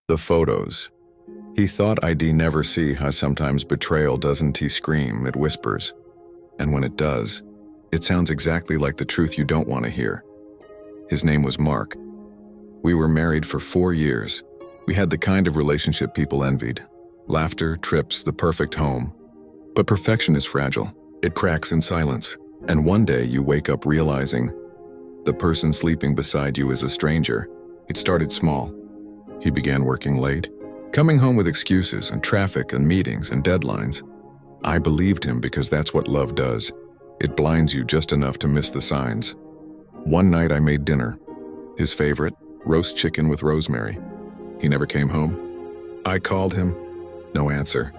The photos. He thought I'd never see how sometimes betrayal doesn't scream, it whispers. And when it does, it sounds exactly like the truth you don't want to hear. His name was Mark. We were married for 4 years. We had the kind of relationship people envied. Laughter, trips, the perfect home. But perfection is fragile. It cracks in silence. And one day you wake up realizing the person sleeping beside you is a stranger. It started small. He began working late, coming home with excuses and traffic and meetings and deadlines. I believed him because that's what love does. It blinds you just enough to miss the signs. One night I made dinner. His favorite, roast chicken with rosemary. He never came home. I called him. No answer.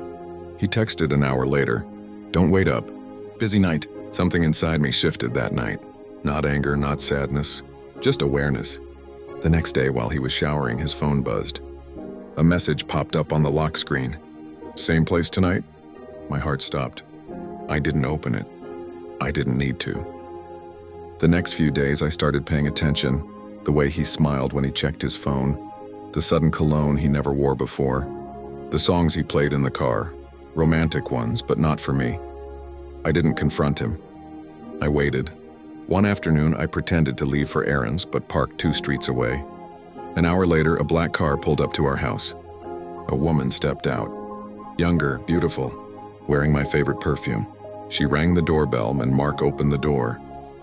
He texted an hour later. Don't wait up. Busy night. Something inside me shifted that night. Not anger, not sadness, just awareness. The next day while he was showering, his phone buzzed. A message popped up on the lock screen. Same place tonight? My heart stopped. I didn't open it. I didn't need to. The next few days I started paying attention. The way he smiled when he checked his phone. The sudden cologne he never wore before. The songs he played in the car. Romantic ones, but not for me. I didn't confront him. I waited. One afternoon, I pretended to leave for errands, but parked 2 streets away. An hour later, a black car pulled up to our house. A woman stepped out. Younger, beautiful, wearing my favorite perfume. She rang the doorbell and Mark opened the door.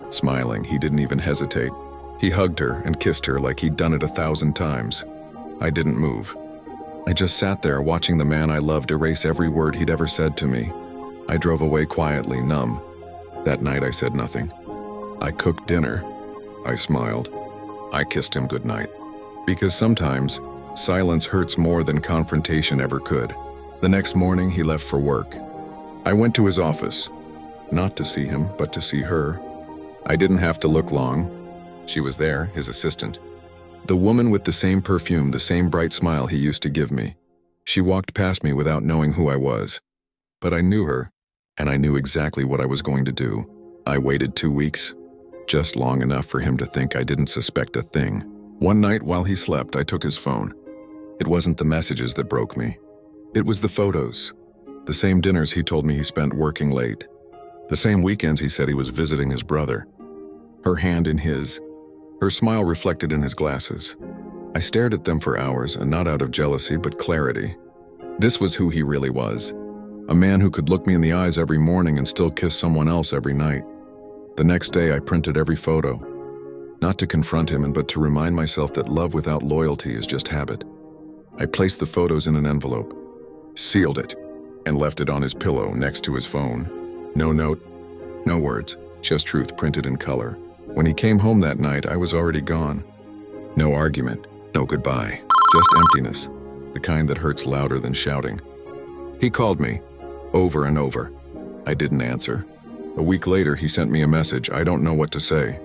Smiling, he didn't even hesitate. He hugged her and kissed her like he'd done it 1,000 times. I didn't move. I just sat there watching the man I loved erase every word he'd ever said to me. I drove away quietly, numb. That night I said nothing. I cooked dinner. I smiled. I kissed him goodnight. Because sometimes, silence hurts more than confrontation ever could. The next morning, he left for work. I went to his office. Not to see him, but to see her. I didn't have to look long. She was there, his assistant. The woman with the same perfume, the same bright smile he used to give me. She walked past me without knowing who I was. But I knew her, and I knew exactly what I was going to do. I waited 2 weeks. Just long enough for him to think I didn't suspect a thing. One night while he slept, I took his phone. It wasn't the messages that broke me. It was the photos. The same dinners he told me he spent working late. The same weekends he said he was visiting his brother. Her hand in his. Her smile reflected in his glasses. I stared at them for hours, and not out of jealousy, but clarity. This was who he really was. A man who could look me in the eyes every morning and still kiss someone else every night. The next day I printed every photo. Not to confront him, but to remind myself that love without loyalty is just habit. I placed the photos in an envelope, sealed it, and left it on his pillow next to his phone. No note, no words, just truth printed in color. When he came home that night, I was already gone. No argument, no goodbye, just emptiness, the kind that hurts louder than shouting. He called me, over and over. I didn't answer. A week later, he sent me a message. I don't know what to say.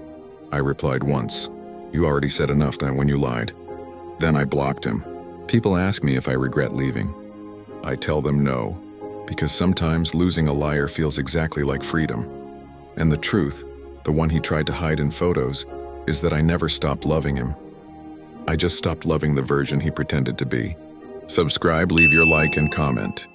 I replied once. You already said enough then when you lied. Then I blocked him. People ask me if I regret leaving. I tell them no, because sometimes losing a liar feels exactly like freedom. And the truth, the one he tried to hide in photos, is that I never stopped loving him. I just stopped loving the version he pretended to be. Subscribe, leave your like, and comment.